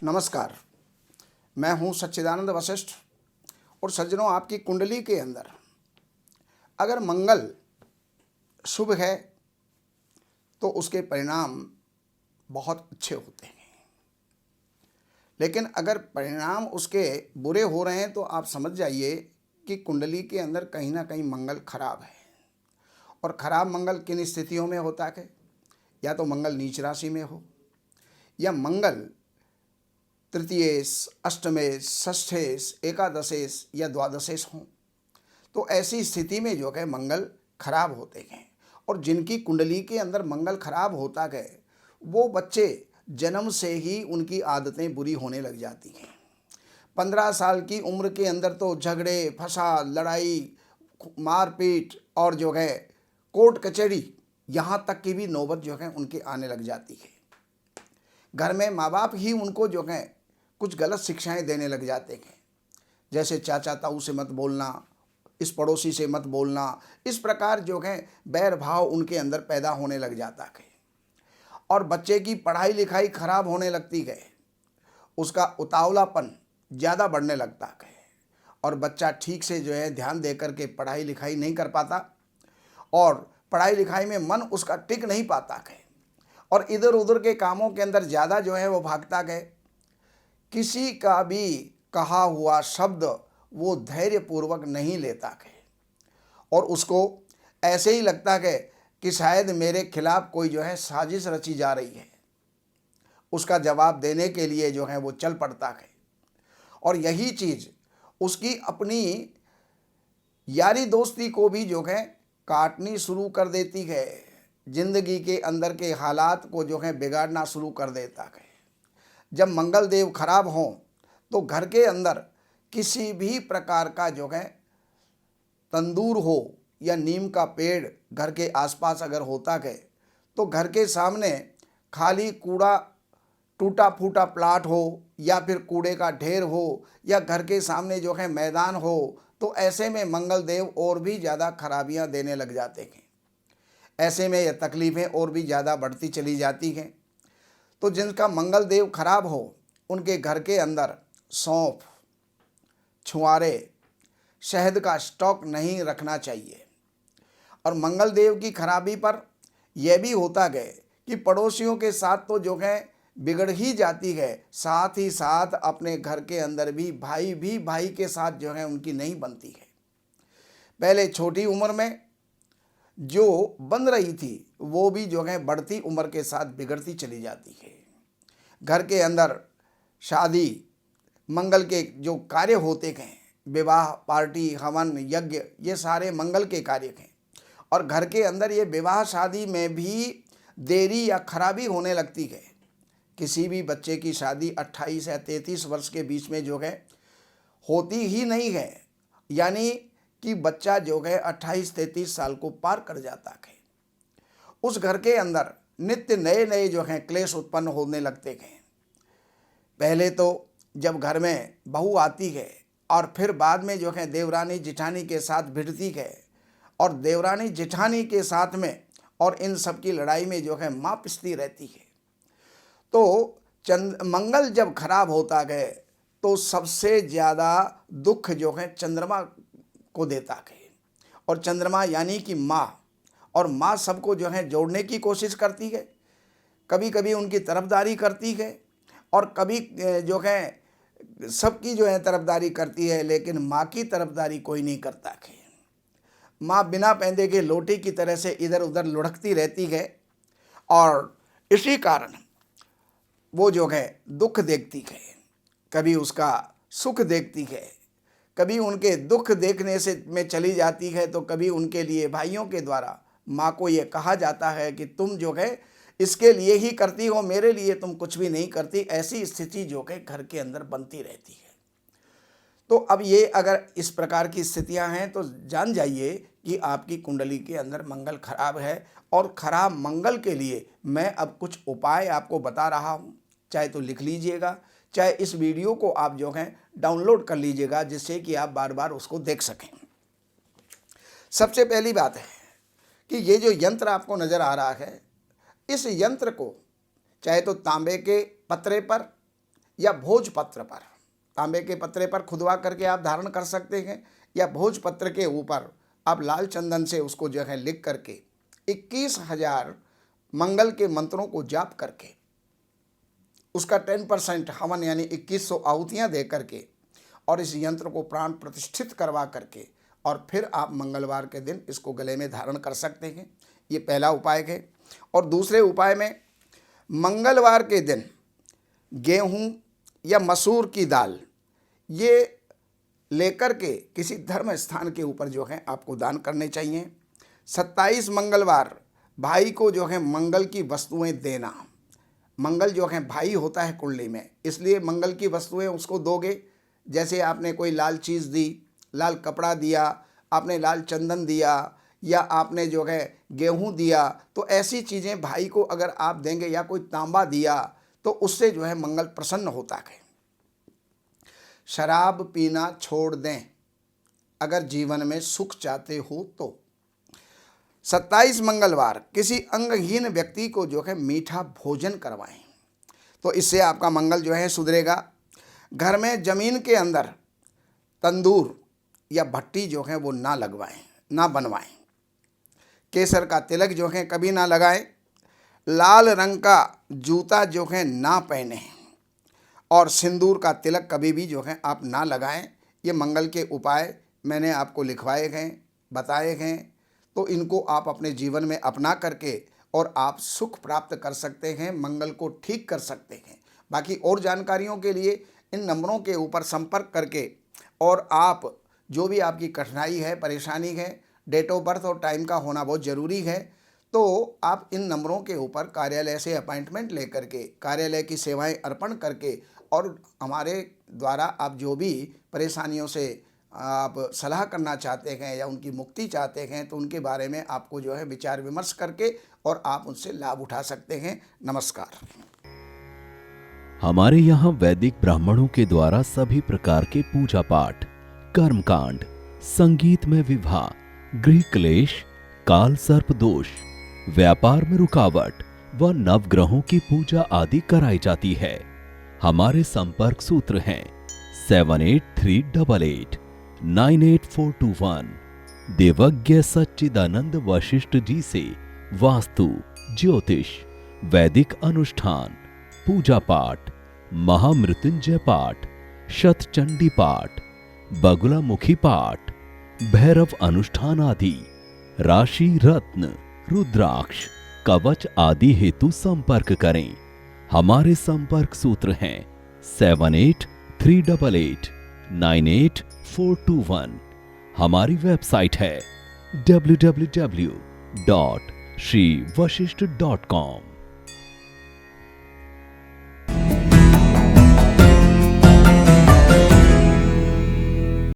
नमस्कार। मैं हूं सच्चिदानंद वशिष्ठ। और सज्जनों, आपकी कुंडली के अंदर अगर मंगल शुभ है तो उसके परिणाम बहुत अच्छे होते हैं, लेकिन अगर परिणाम उसके बुरे हो रहे हैं तो आप समझ जाइए कि कुंडली के अंदर कहीं ना कहीं मंगल खराब है। और खराब मंगल किन स्थितियों में होता है? या तो मंगल नीच राशि में हो, या मंगल तृतीयेश, अष्टमेश, षष्ठेश, एकादशेश या द्वादशेश हों, तो ऐसी स्थिति में जो है मंगल खराब होते हैं। और जिनकी कुंडली के अंदर मंगल खराब होता है वो बच्चे जन्म से ही उनकी आदतें बुरी होने लग जाती हैं। 15 साल की उम्र के अंदर तो झगड़े, फसाद, लड़ाई, मारपीट और जो है कोर्ट कचहरी, यहाँ तक की भी नौबत जो है उनके आने लग जाती है। घर में माँ बाप ही उनको जो है कुछ गलत शिक्षाएं देने लग जाते हैं, जैसे चाचा ताऊ से मत बोलना, इस पड़ोसी से मत बोलना। इस प्रकार जो है बैर भाव उनके अंदर पैदा होने लग जाता है और बच्चे की पढ़ाई लिखाई खराब होने लगती है। उसका उतावलापन ज़्यादा बढ़ने लगता है और बच्चा ठीक से जो है ध्यान दे कर के पढ़ाई लिखाई नहीं कर पाता और पढ़ाई लिखाई में मन उसका टिक नहीं पाता है और इधर उधर के कामों के अंदर ज़्यादा जो है वो भागता है। किसी का भी कहा हुआ शब्द वो धैर्यपूर्वक नहीं लेता है और उसको ऐसे ही लगता है कि शायद मेरे खिलाफ कोई जो है साजिश रची जा रही है। उसका जवाब देने के लिए जो है वो चल पड़ता है और यही चीज़ उसकी अपनी यारी दोस्ती को भी जो है काटनी शुरू कर देती है। जिंदगी के अंदर के हालात को जो है बिगाड़ना शुरू कर देता है। जब मंगल देव खराब हों तो घर के अंदर किसी भी प्रकार का जो है तंदूर हो या नीम का पेड़ घर के आसपास अगर होता है तो घर के सामने खाली कूड़ा, टूटा फूटा प्लाट हो या फिर कूड़े का ढेर हो या घर के सामने जो है मैदान हो, तो ऐसे में मंगल देव और भी ज़्यादा खराबियां देने लग जाते हैं। ऐसे में यह तकलीफ़ें और भी ज़्यादा बढ़ती चली जाती हैं। तो जिनका मंगल देव खराब हो उनके घर के अंदर सौंफ, छुआरे, शहद का स्टॉक नहीं रखना चाहिए। और मंगल देव की खराबी पर यह भी होता है कि पड़ोसियों के साथ तो जो है बिगड़ ही जाती है, साथ ही साथ अपने घर के अंदर भी भाई के साथ जो है उनकी नहीं बनती है। पहले छोटी उम्र में जो बन रही थी वो भी जो है बढ़ती उम्र के साथ बिगड़ती चली जाती है। घर के अंदर शादी, मंगल के जो कार्य होते हैं, विवाह, पार्टी, हवन, यज्ञ, ये सारे मंगल के कार्य हैं। और घर के अंदर ये विवाह शादी में भी देरी या खराबी होने लगती है। किसी भी बच्चे की शादी 28 या 33 वर्ष के बीच में जो है होती ही नहीं है, यानी कि बच्चा जो है 28-33 साल को पार कर जाता है। उस घर के अंदर नित्य नए नए जो हैं क्लेश उत्पन्न होने लगते हैं। पहले तो जब घर में बहू आती है और फिर बाद में जो है देवरानी जिठानी के साथ भिड़ती है और देवरानी जिठानी के साथ में और इन सब की लड़ाई में जो है माँ पिसती रहती है। तो मंगल जब खराब होता है तो सबसे ज़्यादा दुख जो है चंद्रमा को देता है। और चंद्रमा यानी कि माँ, और माँ सबको जो है जोड़ने की कोशिश करती है। कभी कभी उनकी तरफदारी करती है और कभी जो है सबकी जो है तरफदारी करती है, लेकिन माँ की तरफदारी कोई नहीं करता है। माँ बिना पैंदे के लोटी की तरह से इधर उधर लुढ़कती रहती है और इसी कारण वो जो है दुख देखती है, कभी उसका सुख देखती है, कभी उनके दुख देखने से में चली जाती है, तो कभी उनके लिए भाइयों के द्वारा माँ को ये कहा जाता है कि तुम जो है इसके लिए ही करती हो, मेरे लिए तुम कुछ भी नहीं करती। ऐसी स्थिति जो है घर के अंदर बनती रहती है। तो अब ये अगर इस प्रकार की स्थितियां हैं तो जान जाइए कि आपकी कुंडली के अंदर मंगल खराब है। और खराब मंगल के लिए मैं अब कुछ उपाय आपको बता रहा हूँ, चाहे तो लिख लीजिएगा, चाहे इस वीडियो को आप जो है डाउनलोड कर लीजिएगा, जिससे कि आप बार बार उसको देख सकें। सबसे पहली बात है कि ये जो यंत्र आपको नज़र आ रहा है, इस यंत्र को चाहे तो तांबे के पत्रे पर या भोजपत्र पर, तांबे के पत्रे पर खुदवा करके आप धारण कर सकते हैं, या भोजपत्र के ऊपर आप लाल चंदन से उसको जो है लिख करके 21,000 मंगल के मंत्रों को जाप करके उसका 10% हवन यानी 2100 आहुतियाँ दे करके और इस यंत्र को प्राण प्रतिष्ठित करवा करके और फिर आप मंगलवार के दिन इसको गले में धारण कर सकते हैं। ये पहला उपाय है। और दूसरे उपाय में मंगलवार के दिन गेहूं या मसूर की दाल ये लेकर के किसी धर्म स्थान के ऊपर जो है आपको दान करने चाहिए। 27 मंगलवार भाई को जो है मंगल की वस्तुएं देना। मंगल जो है भाई होता है कुंडली में, इसलिए मंगल की वस्तुएं उसको दोगे। जैसे आपने कोई लाल चीज़ दी, लाल कपड़ा दिया, आपने लाल चंदन दिया, या आपने जो है गेहूं दिया, तो ऐसी चीज़ें भाई को अगर आप देंगे, या कोई तांबा दिया, तो उससे जो है मंगल प्रसन्न होता है। शराब पीना छोड़ दें अगर जीवन में सुख चाहते हो तो। 27 मंगलवार किसी अंगहीन व्यक्ति को जो है मीठा भोजन करवाएं, तो इससे आपका मंगल जो है सुधरेगा। घर में ज़मीन के अंदर तंदूर या भट्टी जो है वो ना लगवाएं, ना बनवाएं। केसर का तिलक जो है कभी ना लगाएं। लाल रंग का जूता जो है ना पहने, और सिंदूर का तिलक कभी भी जो है आप ना लगाएं। ये मंगल के उपाय मैंने आपको लिखवाए हैं, बताए हैं, तो इनको आप अपने जीवन में अपना करके और आप सुख प्राप्त कर सकते हैं, मंगल को ठीक कर सकते हैं। बाकी और जानकारियों के लिए इन नंबरों के ऊपर संपर्क करके, और आप जो भी आपकी कठिनाई है, परेशानी है, डेट ऑफ बर्थ और टाइम का होना बहुत ज़रूरी है, तो आप इन नंबरों के ऊपर कार्यालय से अपॉइंटमेंट लेकर के कार्यालय की सेवाएं अर्पण करके, और हमारे द्वारा आप जो भी परेशानियों से आप सलाह करना चाहते हैं या उनकी मुक्ति चाहते हैं, तो उनके बारे में आपको जो है विचार विमर्श करके और आप उनसे लाभ उठा सकते हैं। नमस्कार। हमारे यहाँ वैदिक ब्राह्मणों के द्वारा सभी प्रकार के पूजा पाठ, कर्मकांड, संगीत में विवाह, गृह क्लेश, काल सर्प दोष, व्यापार में रुकावट व नवग्रहों की पूजा आदि कराई जाती है। हमारे संपर्क सूत्र हैं 7838898421। देवज्ञ सच्चिदानंद वशिष्ठ जी से वास्तु, ज्योतिष, वैदिक अनुष्ठान, पूजा पाठ, महामृत्युंजय पाठ, शतचंडी पाठ, बगुलामुखी पाठ, भैरव अनुष्ठान आदि, राशि रत्न, रुद्राक्ष, कवच आदि हेतु संपर्क करें। हमारे संपर्क सूत्र हैं 7838898421। हमारी वेबसाइट है www.shrivashishth.com।